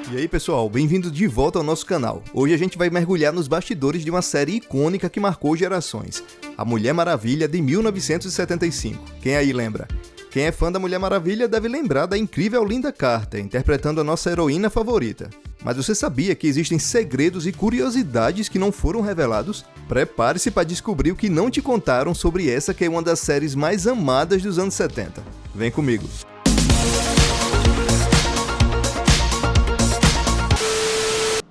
E aí pessoal, bem-vindo de volta ao nosso canal. Hoje a gente vai mergulhar nos bastidores de uma série icônica que marcou gerações, A Mulher Maravilha de 1975. Quem aí lembra? Quem é fã da Mulher Maravilha deve lembrar da incrível Lynda Carter, interpretando a nossa heroína favorita. Mas você sabia que existem segredos e curiosidades que não foram revelados? Prepare-se para descobrir o que não te contaram sobre essa que é uma das séries mais amadas dos anos 70. Vem comigo!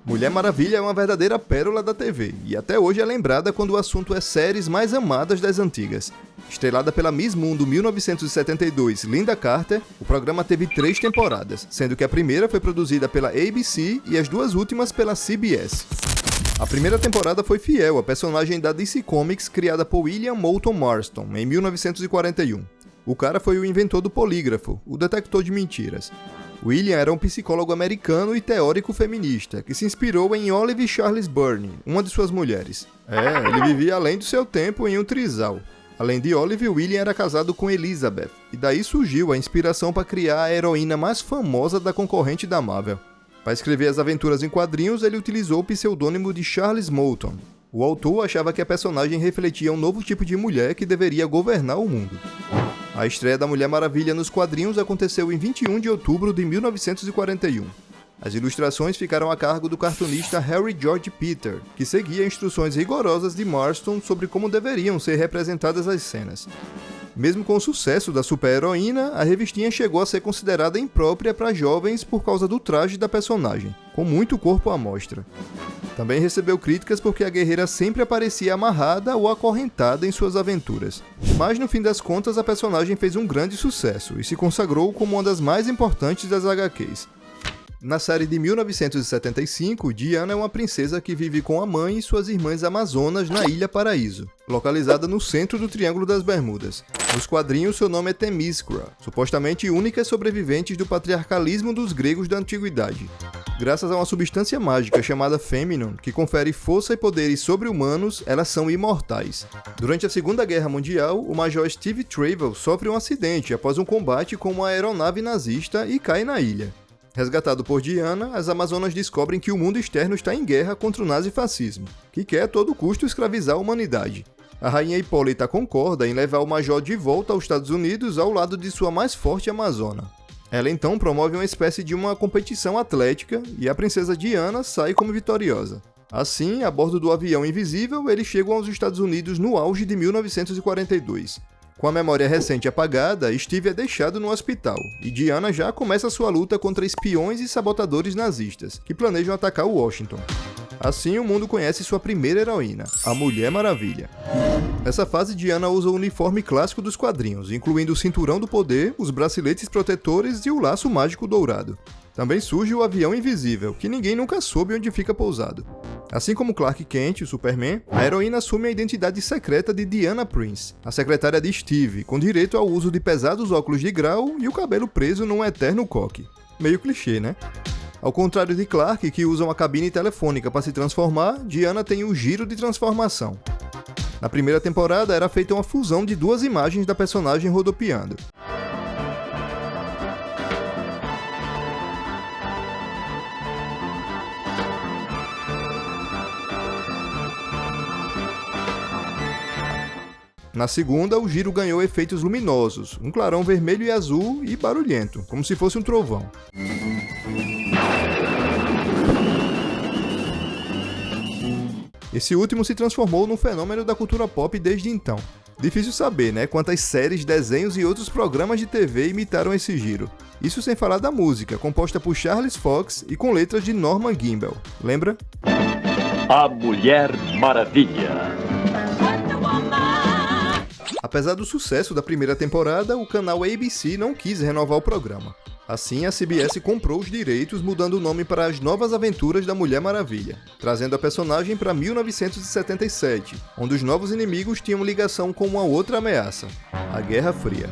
Mulher Maravilha é uma verdadeira pérola da TV, e até hoje é lembrada quando o assunto é séries mais amadas das antigas. Estrelada pela Miss Mundo 1972, Lynda Carter, o programa teve 3 temporadas, sendo que a primeira foi produzida pela ABC e as 2 últimas pela CBS. A primeira temporada foi fiel à personagem da DC Comics criada por William Moulton Marston, em 1941. O cara foi o inventor do polígrafo, o detector de mentiras. William era um psicólogo americano e teórico feminista, que se inspirou em Olive Charles Burney, uma de suas mulheres. Ele vivia além do seu tempo em um trisal. Além de Olive, William era casado com Elizabeth, e daí surgiu a inspiração para criar a heroína mais famosa da concorrente da Marvel. Para escrever as aventuras em quadrinhos, ele utilizou o pseudônimo de Charles Moulton. O autor achava que a personagem refletia um novo tipo de mulher que deveria governar o mundo. A estreia da Mulher Maravilha nos quadrinhos aconteceu em 21 de outubro de 1941. As ilustrações ficaram a cargo do cartunista Harry George Peter, que seguia instruções rigorosas de Marston sobre como deveriam ser representadas as cenas. Mesmo com o sucesso da super-heroína, a revistinha chegou a ser considerada imprópria para jovens por causa do traje da personagem, com muito corpo à mostra. Também recebeu críticas porque a guerreira sempre aparecia amarrada ou acorrentada em suas aventuras. Mas no fim das contas a personagem fez um grande sucesso e se consagrou como uma das mais importantes das HQs. Na série de 1975, Diana é uma princesa que vive com a mãe e suas irmãs amazonas na Ilha Paraíso, localizada no centro do Triângulo das Bermudas. Nos quadrinhos, seu nome é Themyscira, supostamente únicas sobreviventes do patriarcalismo dos gregos da antiguidade. Graças a uma substância mágica chamada Feminon, que confere força e poderes sobre-humanos, elas são imortais. Durante a Segunda Guerra Mundial, o Major Steve Trevor sofre um acidente após um combate com uma aeronave nazista e cai na ilha. Resgatado por Diana, as Amazonas descobrem que o mundo externo está em guerra contra o nazifascismo, que quer a todo custo escravizar a humanidade. A rainha Hipólita concorda em levar o Major de volta aos Estados Unidos ao lado de sua mais forte amazona. Ela então promove uma espécie de uma competição atlética e a princesa Diana sai como vitoriosa. Assim, a bordo do avião invisível, eles chegam aos Estados Unidos no auge de 1942. Com a memória recente apagada, Steve é deixado no hospital, e Diana já começa sua luta contra espiões e sabotadores nazistas, que planejam atacar Washington. Assim, o mundo conhece sua primeira heroína, a Mulher Maravilha. Nessa fase, Diana usa o uniforme clássico dos quadrinhos, incluindo o cinturão do poder, os braceletes protetores e o laço mágico dourado. Também surge o avião invisível, que ninguém nunca soube onde fica pousado. Assim como Clark Kent, o Superman, a heroína assume a identidade secreta de Diana Prince, a secretária de Steve, com direito ao uso de pesados óculos de grau e o cabelo preso num eterno coque. Meio clichê, né? Ao contrário de Clark, que usa uma cabine telefônica para se transformar, Diana tem o giro de transformação. Na primeira temporada era feita uma fusão de 2 imagens da personagem rodopiando. Na segunda, o giro ganhou efeitos luminosos, um clarão vermelho e azul e barulhento, como se fosse um trovão. Esse último se transformou num fenômeno da cultura pop desde então. Difícil saber, né, quantas séries, desenhos e outros programas de TV imitaram esse giro. Isso sem falar da música, composta por Charles Fox e com letras de Norman Gimbel. Lembra? A Mulher Maravilha. Apesar do sucesso da primeira temporada, o canal ABC não quis renovar o programa. Assim, a CBS comprou os direitos, mudando o nome para As Novas Aventuras da Mulher Maravilha, trazendo a personagem para 1977, onde os novos inimigos tinham ligação com uma outra ameaça, a Guerra Fria.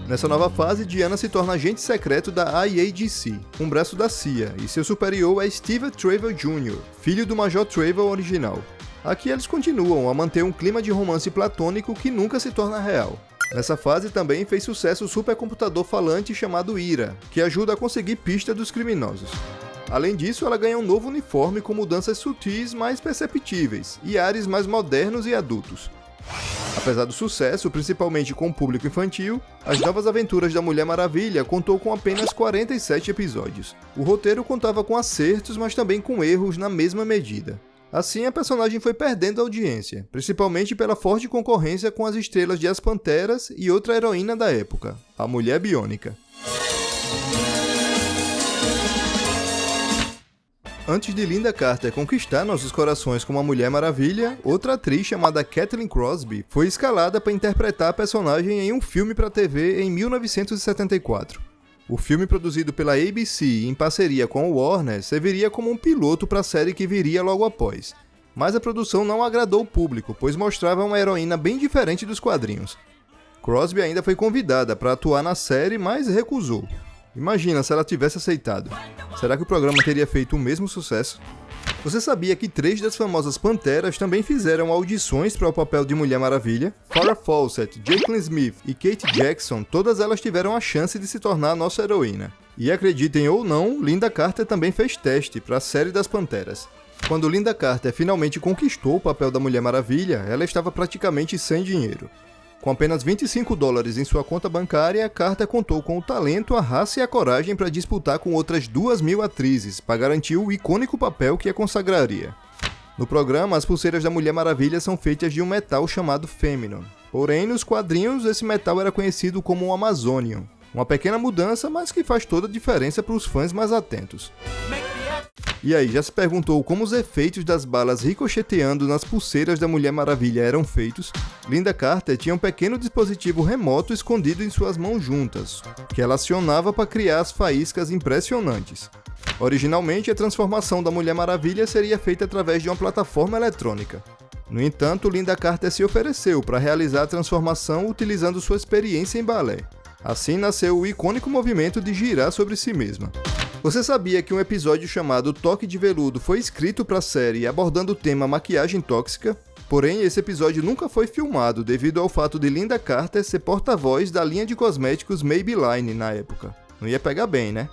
Nessa nova fase, Diana se torna agente secreto da IAGC, um braço da CIA, e seu superior é Steve Trevor Jr., filho do Major Trevor original. Aqui eles continuam a manter um clima de romance platônico que nunca se torna real. Nessa fase também fez sucesso o supercomputador falante chamado Ira, que ajuda a conseguir pista dos criminosos. Além disso, ela ganha um novo uniforme com mudanças sutis mais perceptíveis e ares mais modernos e adultos. Apesar do sucesso, principalmente com o público infantil, As Novas Aventuras da Mulher Maravilha contou com apenas 47 episódios. O roteiro contava com acertos, mas também com erros na mesma medida. Assim, a personagem foi perdendo audiência, principalmente pela forte concorrência com as estrelas de As Panteras e outra heroína da época, a Mulher Biônica. Antes de Lynda Carter conquistar nossos corações como a Mulher Maravilha, outra atriz chamada Kathleen Crosby foi escalada para interpretar a personagem em um filme para TV em 1974. O filme, produzido pela ABC em parceria com o Warner, serviria como um piloto para a série que viria logo após. Mas a produção não agradou o público, pois mostrava uma heroína bem diferente dos quadrinhos. Crosby ainda foi convidada para atuar na série, mas recusou. Imagina se ela tivesse aceitado. Será que o programa teria feito o mesmo sucesso? Você sabia que 3 das famosas Panteras também fizeram audições para o papel de Mulher Maravilha? Farrah Fawcett, Jacqueline Smith e Kate Jackson, todas elas tiveram a chance de se tornar a nossa heroína. E acreditem ou não, Lynda Carter também fez teste para a série das Panteras. Quando Lynda Carter finalmente conquistou o papel da Mulher Maravilha, ela estava praticamente sem dinheiro. Com apenas $25 em sua conta bancária, Carter contou com o talento, a raça e a coragem para disputar com outras 2.000 atrizes, para garantir o icônico papel que a consagraria. No programa, as pulseiras da Mulher Maravilha são feitas de um metal chamado Féminin. Porém, nos quadrinhos, esse metal era conhecido como o Amazonian. Uma pequena mudança, mas que faz toda a diferença para os fãs mais atentos. E aí, já se perguntou como os efeitos das balas ricocheteando nas pulseiras da Mulher Maravilha eram feitos? Lynda Carter tinha um pequeno dispositivo remoto escondido em suas mãos juntas, que ela acionava para criar as faíscas impressionantes. Originalmente, a transformação da Mulher Maravilha seria feita através de uma plataforma eletrônica. No entanto, Lynda Carter se ofereceu para realizar a transformação utilizando sua experiência em balé. Assim nasceu o icônico movimento de girar sobre si mesma. Você sabia que um episódio chamado Toque de Veludo foi escrito para a série abordando o tema maquiagem tóxica? Porém, esse episódio nunca foi filmado devido ao fato de Lynda Carter ser porta-voz da linha de cosméticos Maybelline na época. Não ia pegar bem, né?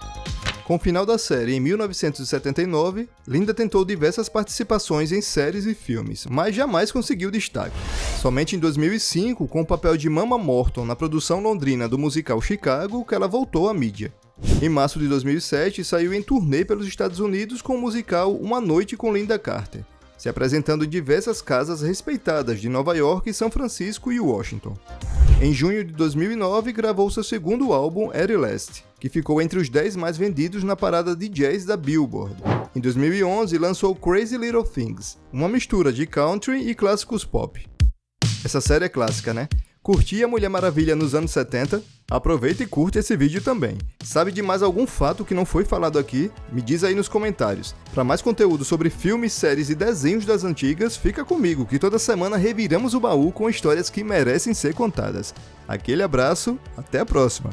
Com o final da série em 1979, Lynda tentou diversas participações em séries e filmes, mas jamais conseguiu destaque. Somente em 2005, com o papel de Mama Morton na produção londrina do musical Chicago, que ela voltou à mídia. Em março de 2007, saiu em turnê pelos Estados Unidos com o musical Uma Noite com Lynda Carter, se apresentando em diversas casas respeitadas de Nova York, São Francisco e Washington. Em junho de 2009, gravou seu segundo álbum, At Last, que ficou entre os 10 mais vendidos na parada de jazz da Billboard. Em 2011, lançou Crazy Little Things, uma mistura de country e clássicos pop. Essa série é clássica, né? Curti a Mulher Maravilha nos anos 70? Aproveita e curte esse vídeo também. Sabe de mais algum fato que não foi falado aqui? Me diz aí nos comentários. Para mais conteúdo sobre filmes, séries e desenhos das antigas, fica comigo que toda semana reviramos o baú com histórias que merecem ser contadas. Aquele abraço, até a próxima!